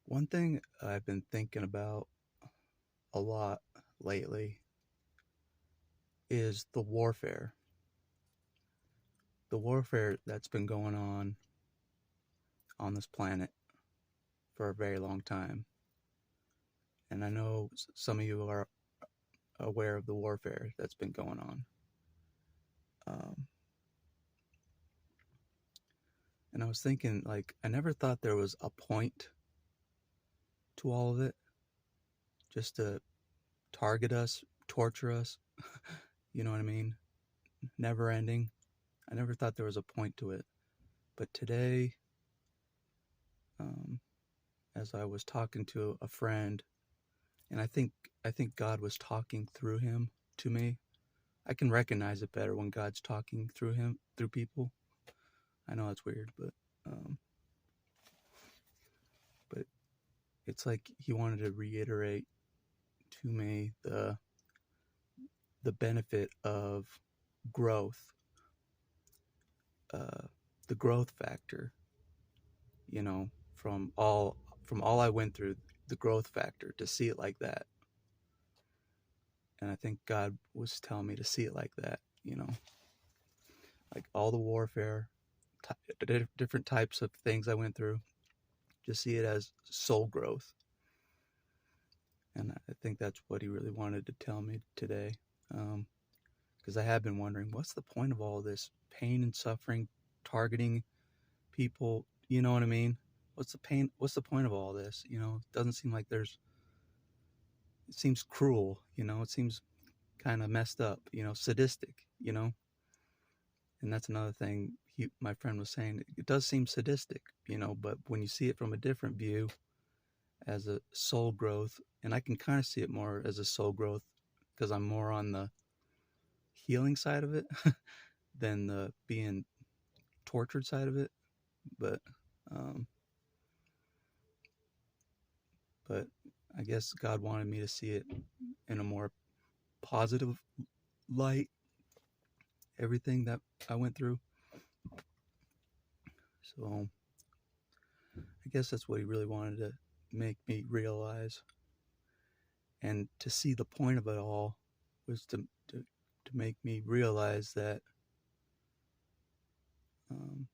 One thing I've been thinking about a lot lately is the warfare that's been going on this planet for a very long time. And I know some of you are aware of the warfare that's been going on. Um, and I was thinking, like, I never thought there was a point to all of it, just to target us, torture us. You know what I mean? Never ending. I never thought there was a point to it. But today, um, as I was talking to a friend, and I think God was talking through him to me. I can recognize it better when God's talking through people. I know it's weird, um, but it's like he wanted to reiterate to me the benefit of growth, uh, the growth factor. You know, from all I went through, the growth factor, to see it like that. And I think God was telling me to see it like that. Like all the warfare, different types of things I went through, just see it as soul growth. And I think that's what he really wanted to tell me today. Because I have been wondering, what's the point of all this pain and suffering, targeting people? You know what I mean? What's the pain? What's the point of all this? It doesn't seem like it seems cruel, it seems kind of messed up, sadistic, and that's another thing my friend was saying. It does seem sadistic, but when you see it from a different view, as a soul growth, and I can kind of see it more as a soul growth because I'm more on the healing side of it than the being tortured side of it. But um, but I guess God wanted me to see it in a more positive light. Everything that I went through, so I guess that's what He really wanted to make me realize, and to see the point of it all was to make me realize that um,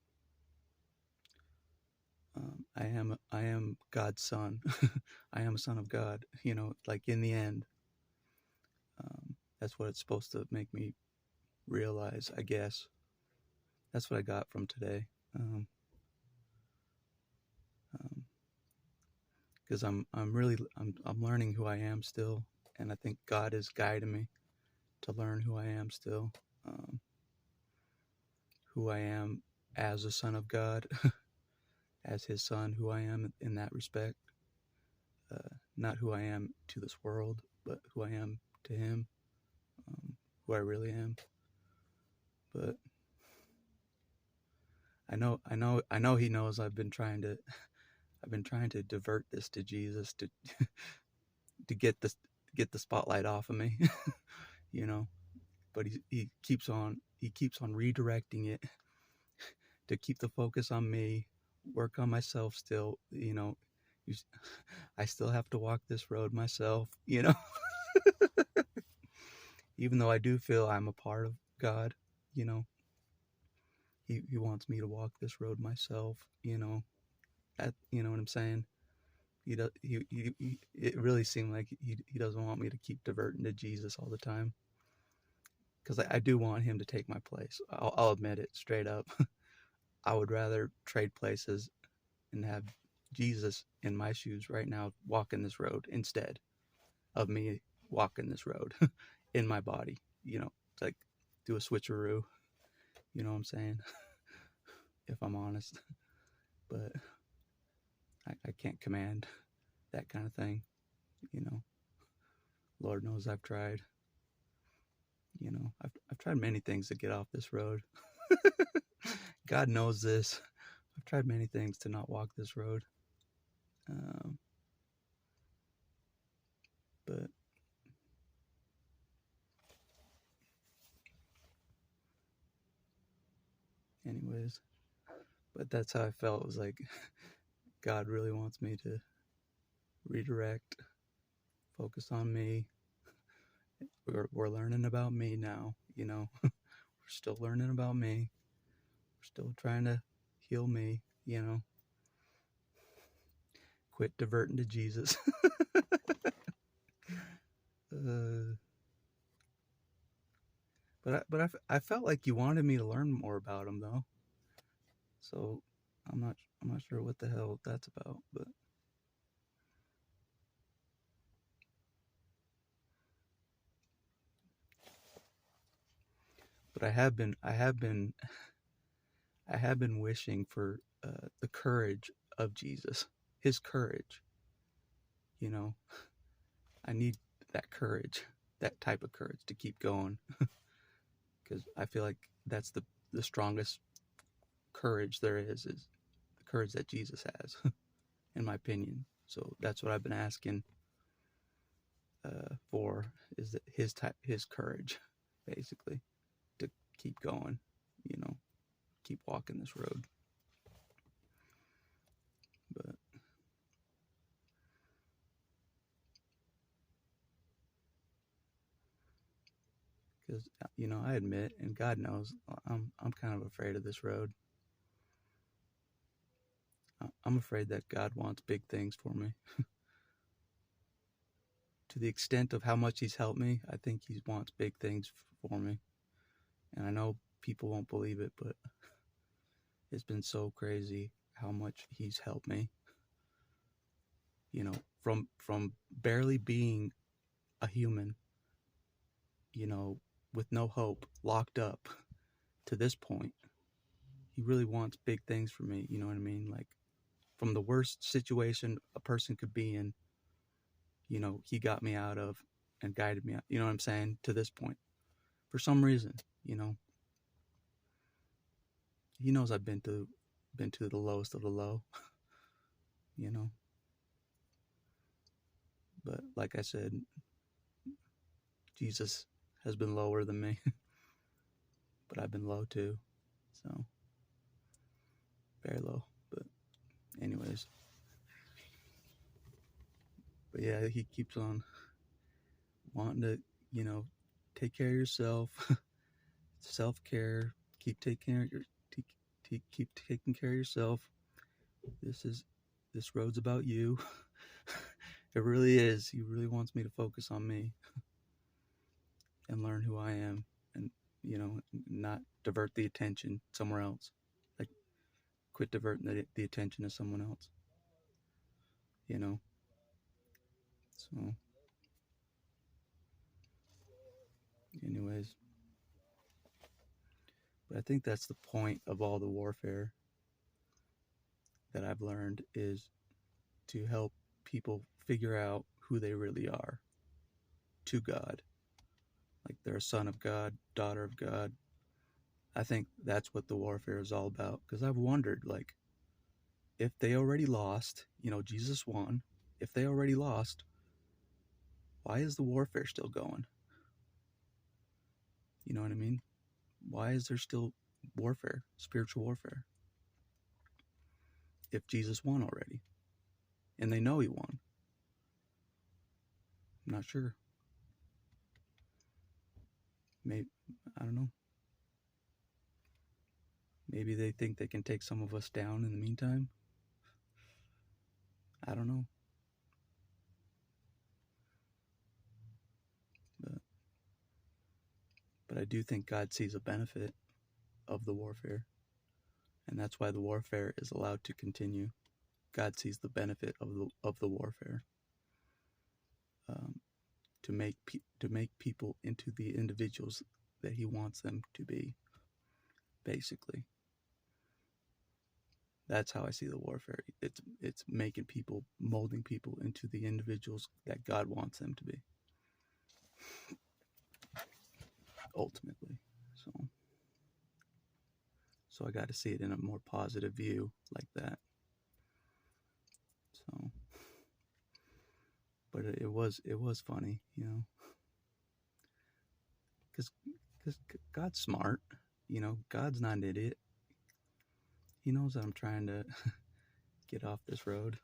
I am God's son. I am a son of God. Like in the end, that's what it's supposed to make me realize. I guess that's what I got from today. Um, because I'm learning who I am still, and I think God is guiding me to learn who I am still, um, who I am as a son of God, as His son, who I am in that respect. Not who I am to this world, but who I am to Him, who I really am. But I know He knows I've been trying to divert this to Jesus, to get the spotlight off of me, you know. But he keeps on redirecting it to keep the focus on me, work on myself still. I still have to walk this road myself, even though I do feel I'm a part of God, you know. He wants me to walk this road myself, you know what I'm saying? He does. It really seemed like he doesn't want me to keep diverting to Jesus all the time, because I do want him to take my place. I'll admit it straight up. I would rather trade places and have Jesus in my shoes right now, walking this road, instead of me walking this road in my body. It's like do a switcheroo. You know what I'm saying? If I'm honest, but I can't command that kind of thing. You know, Lord knows I've tried. I've tried many things to get off this road. God knows this. I've tried many things to not walk this road. Um, but anyways, but that's how I felt. It was like God really wants me redirect, focus on me. We're learning about me now, we're still learning about me. We're still trying to heal me, quit diverting to Jesus. uh, but I felt like you wanted me to learn more about him though. So I'm not sure what the hell that's about, but I have been wishing for the courage of Jesus, his courage. You know, I need that courage, that type of courage to keep going, because I feel like that's the strongest courage there is the courage that Jesus has, in my opinion. So that's what I've been asking for, is that his courage, basically, to keep going, keep walking this road. But because I admit, and God knows, I'm kind of afraid of this road. I'm afraid that God wants big things for me. To the extent of how much He's helped me, I think He wants big things for me. And I know people won't believe it, but it's been so crazy how much He's helped me. From barely being a human, with no hope, locked up, to this point. He really wants big things for me, you know what I mean? Like, from the worst situation a person could be in, He got me out of and guided me out, you know what I'm saying, to this point. For some reason, He knows I've been to the lowest of the low, you know. But like I said, Jesus has been lower than me, but I've been low too. So, very low. But anyways, but yeah, He keeps on wanting to, take care of yourself, self-care, keep taking care of yourself. This road's about you. It really is. He really wants me to focus on me and learn who I am, and not divert the attention somewhere else. Like, quit diverting the attention to someone else. So, anyways, but I think that's the point of all the warfare that I've learned, is to help people figure out who they really are to God. Like, they're a son of God, daughter of God. I think that's what the warfare is all about. Because I've wondered, like, if they already lost, Jesus won. If they already lost, why is the warfare still going? You know what I mean? Why is there still warfare, spiritual warfare, if Jesus won already? And they know He won. I'm not sure. Maybe, I don't know. Maybe they think they can take some of us down in the meantime. I don't know. But I do think God sees a benefit of the warfare. And that's why the warfare is allowed to continue. God sees the benefit of the warfare, to make people into the individuals that He wants them to be. Basically, that's how I see the warfare. It's making people, molding people into the individuals that God wants them to be. Ultimately, so I got to see it in a more positive view, like that. So, but it was funny, because God's smart. God's not an idiot. He knows that I'm trying to get off this road.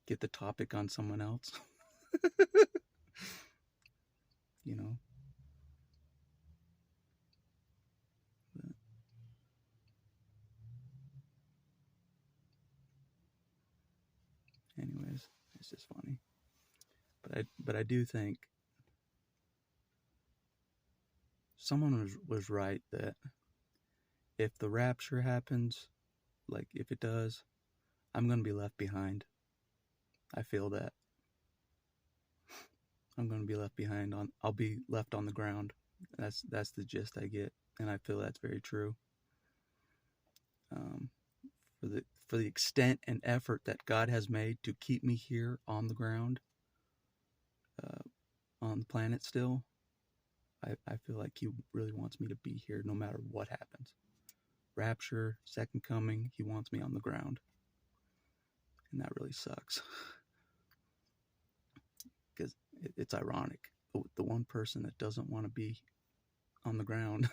get the topic on someone else. You know. But anyways, it's just funny. But I do think someone was right that if the rapture happens, like if it does, I'm gonna be left behind. I feel that. I'm gonna be left behind on I'll be left on the ground. That's the gist I get, and I feel that's very true. Um, for the extent and effort that God has made to keep me here on the ground, on the planet still, I feel like He really wants me to be here no matter what happens. Rapture, second coming, He wants me on the ground, and that really sucks. Because it's ironic. The one person that doesn't want to be on the ground,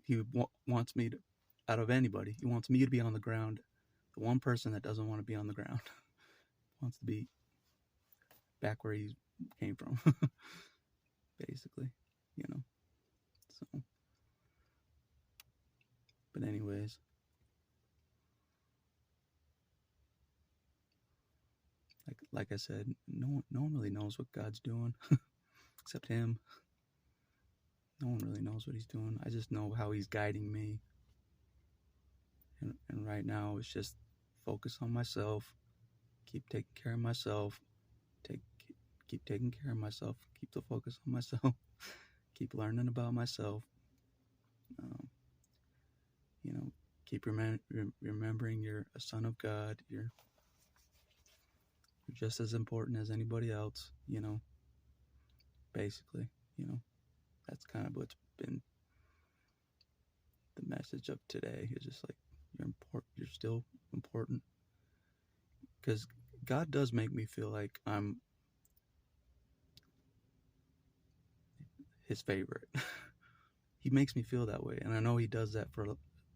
he wants me to, out of anybody, he wants me to be on the ground. The one person that doesn't want to be on the ground wants to be back where he came from, basically, you know. So, but anyways, like I said, no one really knows what God's doing except Him. No one really knows what He's doing. I just know how He's guiding me. And right now, it's just focus on myself, keep taking care of myself, keep taking care of myself, keep the focus on myself, keep learning about myself. You know, keep remembering you're a son of God. You're just as important as anybody else. You know, basically, you know, that's kind of what's been the message of today. Is just like you're important. You're still important, because God does make me feel like I'm His favorite. He makes me feel that way, and I know He does that for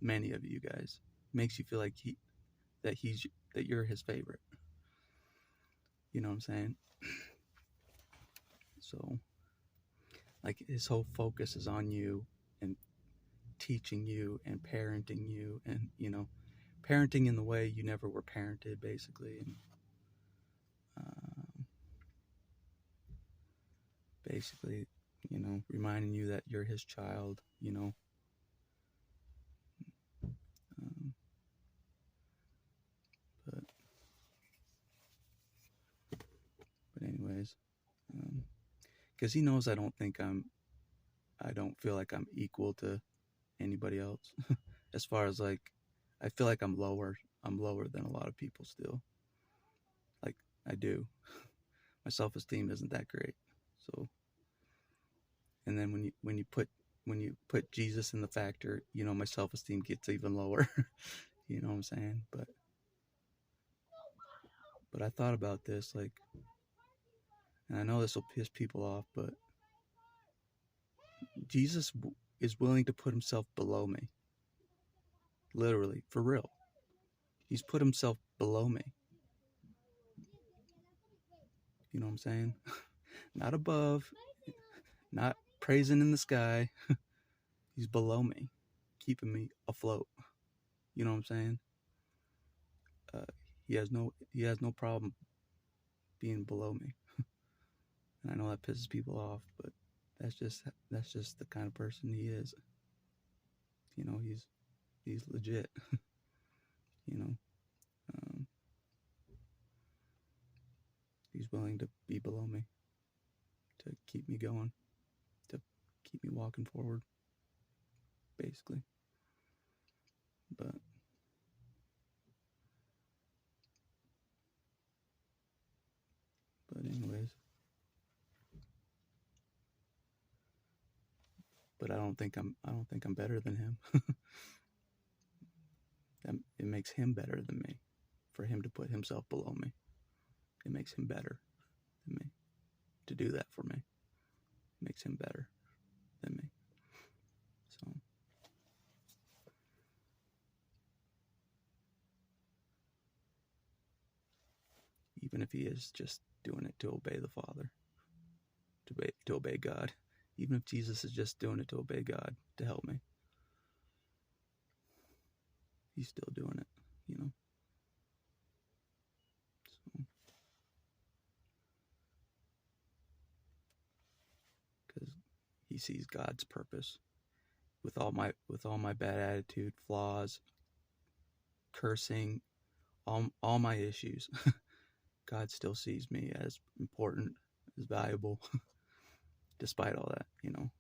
many of you guys. Makes you feel like that you're His favorite. You know what I'm saying? So, like, His whole focus is on you and teaching you and parenting you, and you know, parenting in the way you never were parented, basically, and basically, you know, reminding you that you're His child. You know. But anyways, because He knows I don't feel like I'm equal to anybody else. As far as like, I feel like I'm lower than a lot of people still. Like, I do. My self-esteem isn't that great. So, and then when you put Jesus in the factor, you know, my self-esteem gets even lower. You know what I'm saying? But I thought about this, like, and I know this will piss people off, but Jesus is willing to put Himself below me. Literally, for real. He's put Himself below me. You know what I'm saying? Not above, not praising in the sky. He's below me, keeping me afloat. You know what I'm saying? He has no problem being below me. And I know that pisses people off, but that's just the kind of person He is. You know, he's legit. You know, He's willing to be below me, to keep me going, to keep me walking forward, basically. But anyways, but I don't think I'm better than Him. It makes Him better than me, for Him to put Himself below me. It makes Him better than me to do that for me. It makes Him better than me. So, he is just doing it to obey the Father, to obey God. Even if Jesus is just doing it to obey God, to help me, he's still doing it, you know. So, because he sees God's purpose with all my bad attitude, flaws, cursing, all my issues. God still sees me as important, as valuable, despite all that, you know.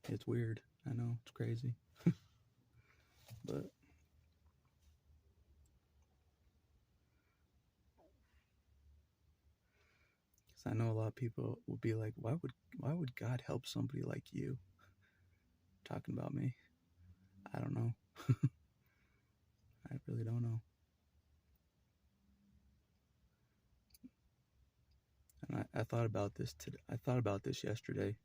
It's weird. I know, it's crazy. But I know a lot of people will be like, why would God help somebody like you? Talking about me. I don't know. I really don't know. And I thought about this today. I thought about this yesterday,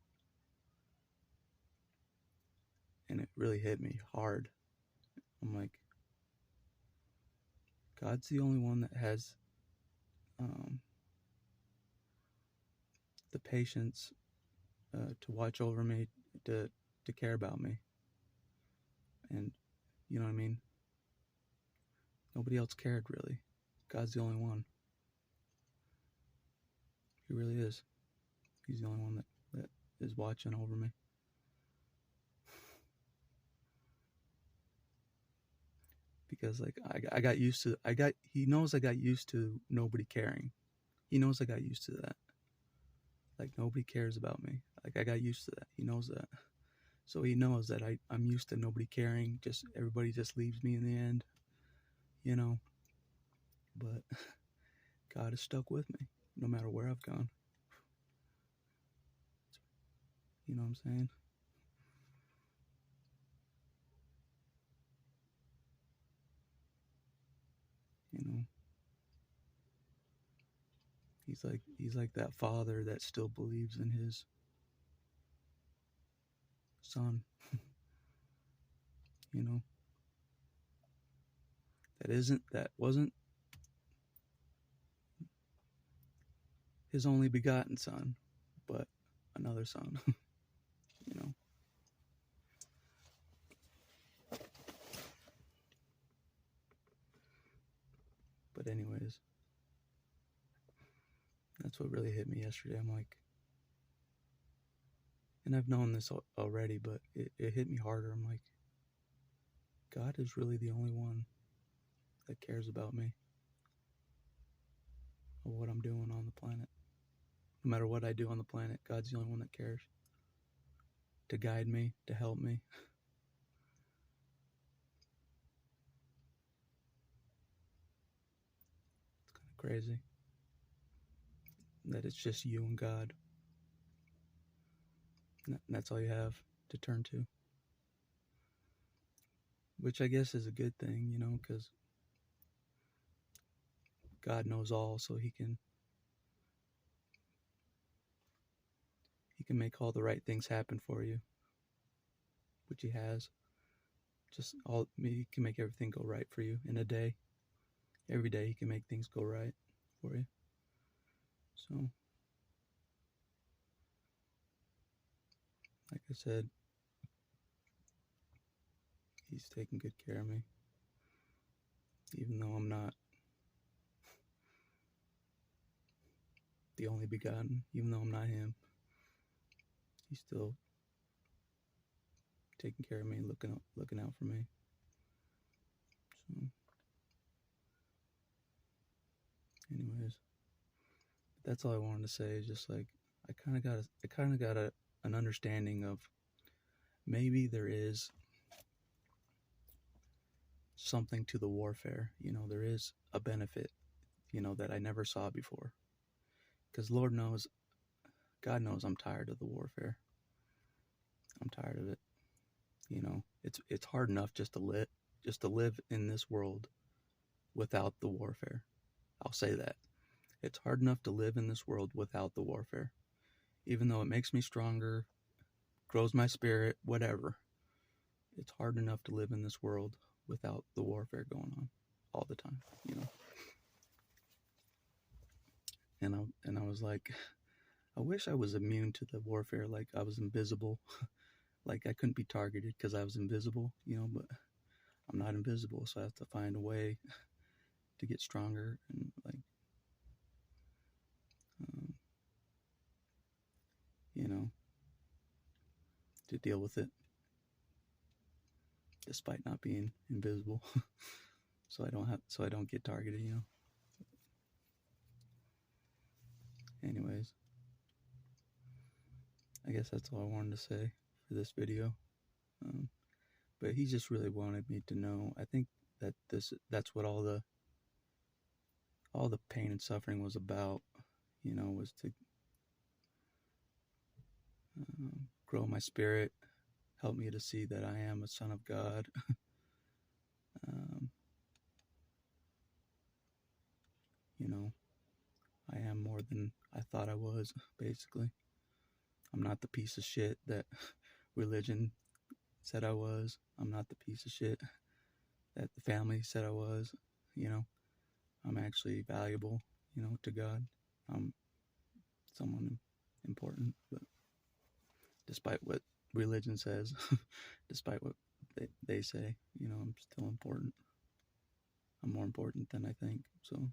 and it really hit me hard. I'm like, God's the only one that has the patience to watch over me, to care about me. And you know what I mean? Nobody else cared, really. God's the only one. He really is. He's the only one that is watching over me. Because like I got used to he knows I got used to nobody caring. He knows I got used to that. Like nobody cares about me. Like I got used to that. He knows that. So he knows that I'm used to nobody caring. Just everybody just leaves me in the end. You know. But God is stuck with me no matter where I've gone. You know what I'm saying? You know. He's like that father that still believes in his son. You know. That wasn't his only begotten son, but another son. You know. But anyways, that's what really hit me yesterday. I'm like, and I've known this already, but it hit me harder. I'm like, God is really the only one that cares about me, or what I'm doing on the planet. No matter what I do on the planet, God's the only one that cares to guide me, to help me. It's kind of crazy that it's just you and God. And that's all you have to turn to. Which I guess is a good thing, you know, because God knows all, so he can make all the right things happen for you, which he has. He can make everything go right for you in a day. Every day he can make things go right for you. So, like I said, he's taking good care of me. Even though I'm not the only begotten, even though I'm not him, he's still taking care of me, looking out for me. So, anyways, that's all I wanted to say. Is just like I kind of got an understanding of maybe there is something to the warfare. You know, there is a benefit, you know, that I never saw before. Because Lord knows, God knows I'm tired of the warfare. I'm tired of it. You know, it's hard enough just to live in this world without the warfare. I'll say that. It's hard enough to live in this world without the warfare. Even though it makes me stronger, grows my spirit, whatever. It's hard enough to live in this world without the warfare going on all the time, you know. And I was like, I wish I was immune to the warfare, like I was invisible, like I couldn't be targeted because I was invisible, but I'm not invisible, so I have to find a way to get stronger and um, you know, to deal with it despite not being invisible, so I don't get targeted. Anyways, I guess that's all I wanted to say for this video. But he just really wanted me to know. I think that's what all the pain and suffering was about, was to grow my spirit, help me to see that I am a son of God. um, I am more than I thought I was, basically. I'm not the piece of shit that religion said I was. I'm not the piece of shit that the family said I was. I'm actually valuable, to God. I'm someone important, but despite what religion says, despite what they say, I'm still important. I'm more important than I think. So,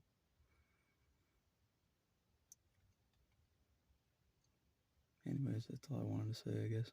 anyways, that's all I wanted to say, I guess.